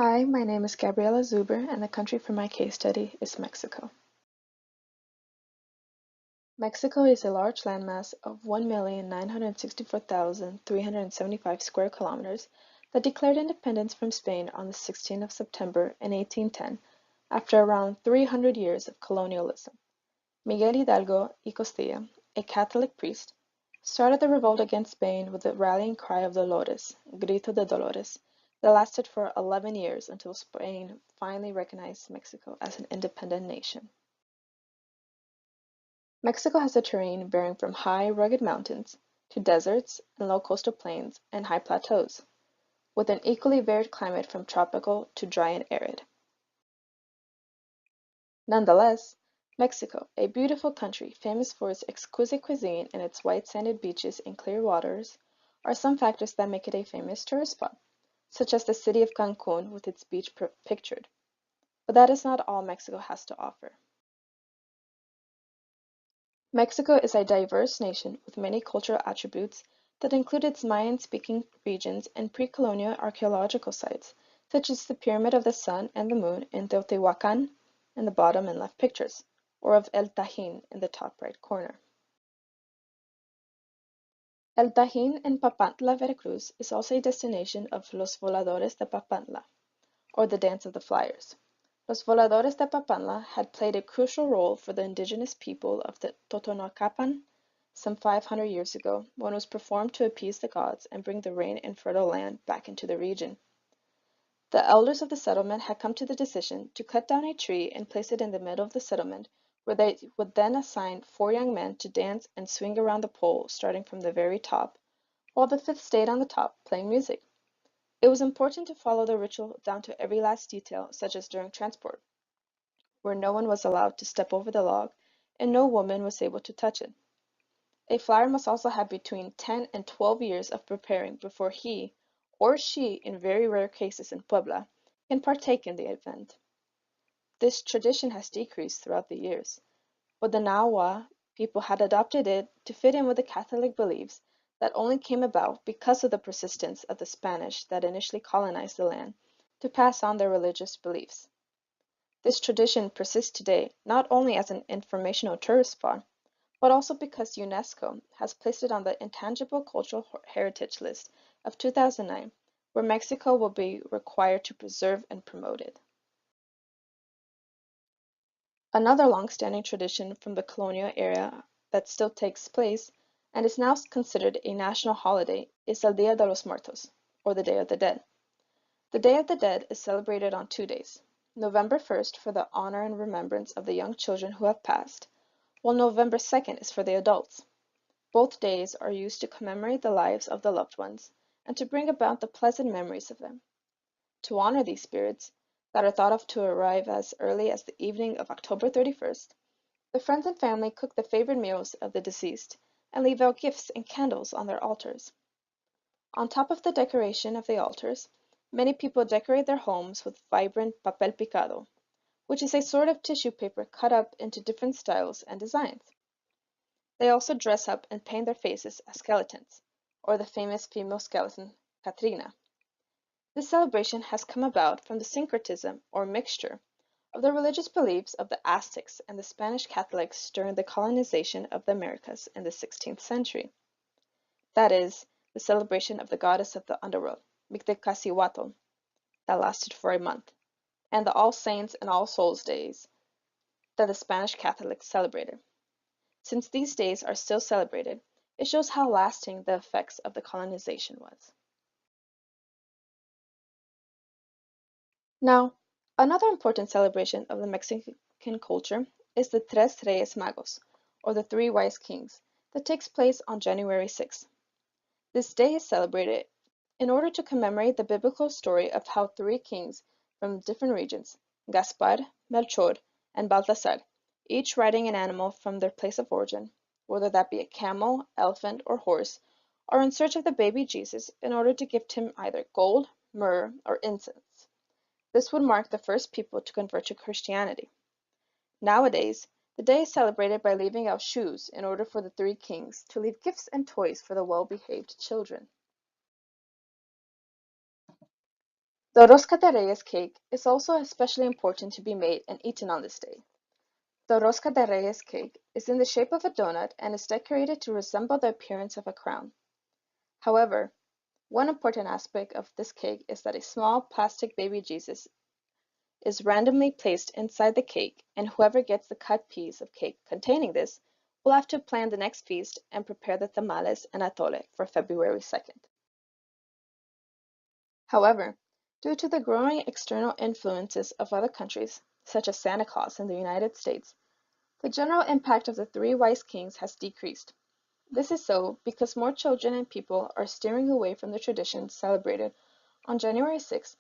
Hi, my name is Gabriela Zuber, and the country for my case study is Mexico. Mexico is a large landmass of 1,964,375 square kilometers that declared independence from Spain on the 16th of September in 1810, after around 300 years of colonialism. Miguel Hidalgo y Costilla, a Catholic priest, started the revolt against Spain with the rallying cry of Dolores, Grito de Dolores, that lasted for 11 years until Spain finally recognized Mexico as an independent nation. Mexico has a terrain varying from high, rugged mountains to deserts and low coastal plains and high plateaus, with an equally varied climate from tropical to dry and arid. Nonetheless, Mexico, a beautiful country famous for its exquisite cuisine and its white sanded beaches and clear waters, are some factors that make it a famous tourist spot, such as the city of Cancun with its beach pictured. But that is not all Mexico has to offer. Mexico is a diverse nation with many cultural attributes that include its Mayan-speaking regions and pre-colonial archaeological sites, such as the Pyramid of the Sun and the Moon in Teotihuacan in the bottom and left pictures, or of El Tajín in the top right corner. El Tajín in Papantla, Veracruz is also a destination of Los Voladores de Papantla, or the Dance of the Flyers. Los Voladores de Papantla had played a crucial role for the indigenous people of the Totonacapan some 500 years ago when it was performed to appease the gods and bring the rain and fertile land back into the region. The elders of the settlement had come to the decision to cut down a tree and place it in the middle of the settlement, where they would then assign 4 young men to dance and swing around the pole starting from the very top, while the fifth stayed on the top playing music. It was important to follow the ritual down to every last detail, such as during transport, where no one was allowed to step over the log and no woman was able to touch it. A flyer must also have between 10 and 12 years of preparing before he, or she in very rare cases in Puebla, can partake in the event. This tradition has decreased throughout the years, but the Nahua people had adopted it to fit in with the Catholic beliefs that only came about because of the persistence of the Spanish that initially colonized the land to pass on their religious beliefs. This tradition persists today not only as an informational tourist spot, but also because UNESCO has placed it on the Intangible Cultural Heritage List of 2009, where Mexico will be required to preserve and promote it. Another long-standing tradition from the colonial era that still takes place and is now considered a national holiday is El Día de los Muertos, or the Day of the Dead. The Day of the Dead is celebrated on 2 days, November 1st for the honor and remembrance of the young children who have passed, while November 2nd is for the adults. Both days are used to commemorate the lives of the loved ones and to bring about the pleasant memories of them. To honor these spirits, that are thought of to arrive as early as the evening of October 31st, the friends and family cook the favorite meals of the deceased and leave out gifts and candles on their altars. On top of the decoration of the altars, many people decorate their homes with vibrant papel picado, which is a sort of tissue paper cut up into different styles and designs. They also dress up and paint their faces as skeletons, or the famous female skeleton, Catrina. This celebration has come about from the syncretism, or mixture, of the religious beliefs of the Aztecs and the Spanish Catholics during the colonization of the Americas in the 16th century. That is, the celebration of the goddess of the underworld, Mictecacíhuatl, that lasted for a month, and the All Saints and All Souls days that the Spanish Catholics celebrated. Since these days are still celebrated, it shows how lasting the effects of the colonization was. Now, another important celebration of the Mexican culture is the Tres Reyes Magos, or the Three Wise Kings, that takes place on January 6th. This day is celebrated in order to commemorate the biblical story of how three kings from different regions, Gaspar, Melchor, and Balthasar, each riding an animal from their place of origin, whether that be a camel, elephant, or horse, are in search of the baby Jesus in order to gift him either gold, myrrh, or incense. This would mark the first people to convert to Christianity. Nowadays, the day is celebrated by leaving out shoes in order for the three kings to leave gifts and toys for the well-behaved children. The rosca de reyes cake is also especially important to be made and eaten on this day. The rosca de reyes cake is in the shape of a donut and is decorated to resemble the appearance of a crown. However, one important aspect of this cake is that a small plastic baby Jesus is randomly placed inside the cake, and whoever gets the cut piece of cake containing this will have to plan the next feast and prepare the tamales and atole for February 2nd. However, due to the growing external influences of other countries, such as Santa Claus in the United States, the general impact of the three wise kings has decreased. This is so because more children and people are steering away from the traditions celebrated on January 6th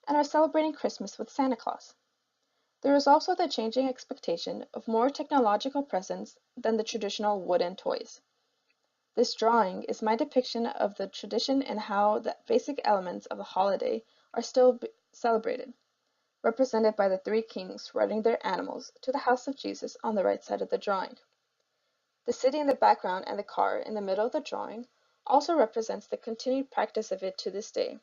and are celebrating Christmas with Santa Claus. There is also the changing expectation of more technological presence than the traditional wooden toys. This drawing is my depiction of the tradition and how the basic elements of the holiday are still celebrated, represented by the three kings riding their animals to the house of Jesus on the right side of the drawing. The city in the background and the car in the middle of the drawing also represents the continued practice of it to this day,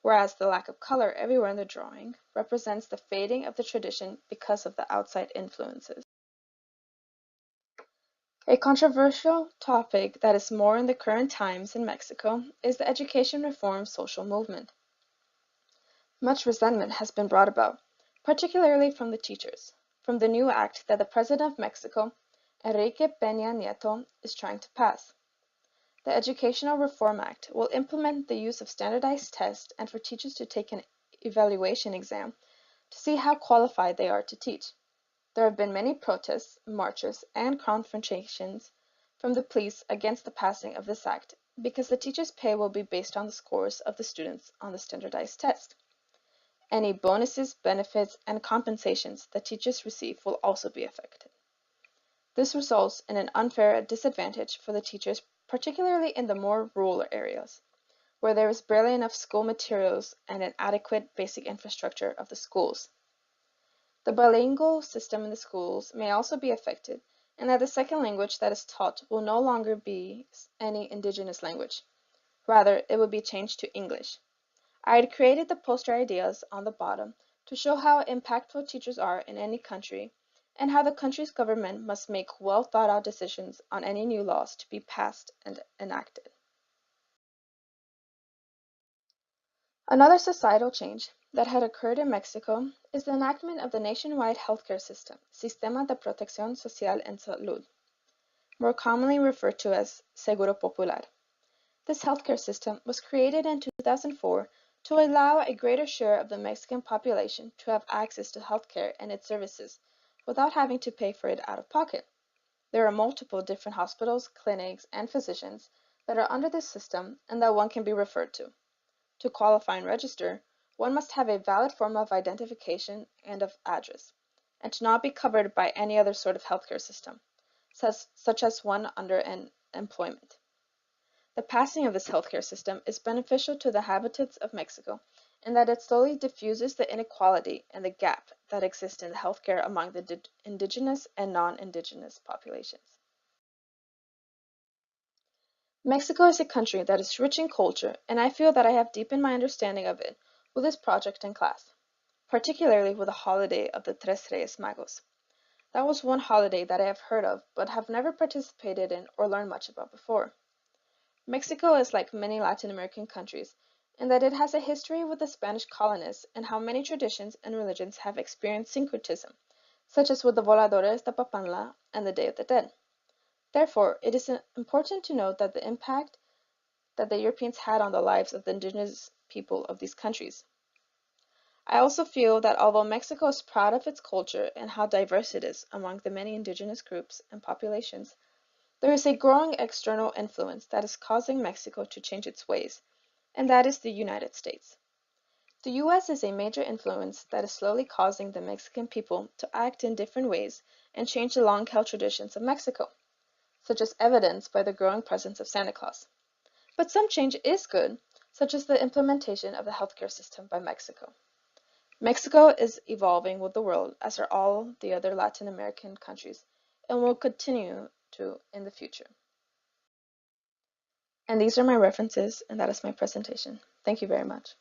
whereas the lack of color everywhere in the drawing represents the fading of the tradition because of the outside influences. A controversial topic that is more in the current times in Mexico is the education reform social movement. Much resentment has been brought about, particularly from the teachers, from the new act that the President of Mexico, Enrique Peña Nieto, is trying to pass. The Educational Reform Act will implement the use of standardized tests and for teachers to take an evaluation exam to see how qualified they are to teach. There have been many protests, marches, and confrontations from the police against the passing of this act because the teachers' pay will be based on the scores of the students on the standardized test. Any bonuses, benefits, and compensations that teachers receive will also be affected. This results in an unfair disadvantage for the teachers, particularly in the more rural areas, where there is barely enough school materials and an adequate basic infrastructure of the schools. The bilingual system in the schools may also be affected, and that the second language that is taught will no longer be any indigenous language. Rather, it will be changed to English. I had created the poster ideas on the bottom to show how impactful teachers are in any country and how the country's government must make well thought out decisions on any new laws to be passed and enacted. Another societal change that had occurred in Mexico is the enactment of the nationwide healthcare system, Sistema de Protección Social en Salud, more commonly referred to as Seguro Popular. This healthcare system was created in 2004 to allow a greater share of the Mexican population to have access to healthcare and its services without having to pay for it out of pocket. There are multiple different hospitals, clinics, and physicians that are under this system and that one can be referred to. To qualify and register, one must have a valid form of identification and of address, and to not be covered by any other sort of healthcare system, such as one under an employment. The passing of this healthcare system is beneficial to the inhabitants of Mexico in that it slowly diffuses the inequality and the gap that exists in the healthcare among the indigenous and non-indigenous populations. Mexico is a country that is rich in culture, and I feel that I have deepened my understanding of it with this project in class, particularly with the holiday of the Tres Reyes Magos. That was one holiday that I have heard of but have never participated in or learned much about before. Mexico is like many Latin American countries in that it has a history with the Spanish colonists and how many traditions and religions have experienced syncretism, such as with the Voladores de Papantla and the Day of the Dead. Therefore, it is important to note that the impact that the Europeans had on the lives of the indigenous people of these countries. I also feel that although Mexico is proud of its culture and how diverse it is among the many indigenous groups and populations, there is a growing external influence that is causing Mexico to change its ways, and that is the United States. The US is a major influence that is slowly causing the Mexican people to act in different ways and change the long-held traditions of Mexico, such as evidenced by the growing presence of Santa Claus. But some change is good, such as the implementation of the healthcare system by Mexico. Mexico is evolving with the world, as are all the other Latin American countries, and will continue to in the future. And these are my references, and that is my presentation. Thank you very much.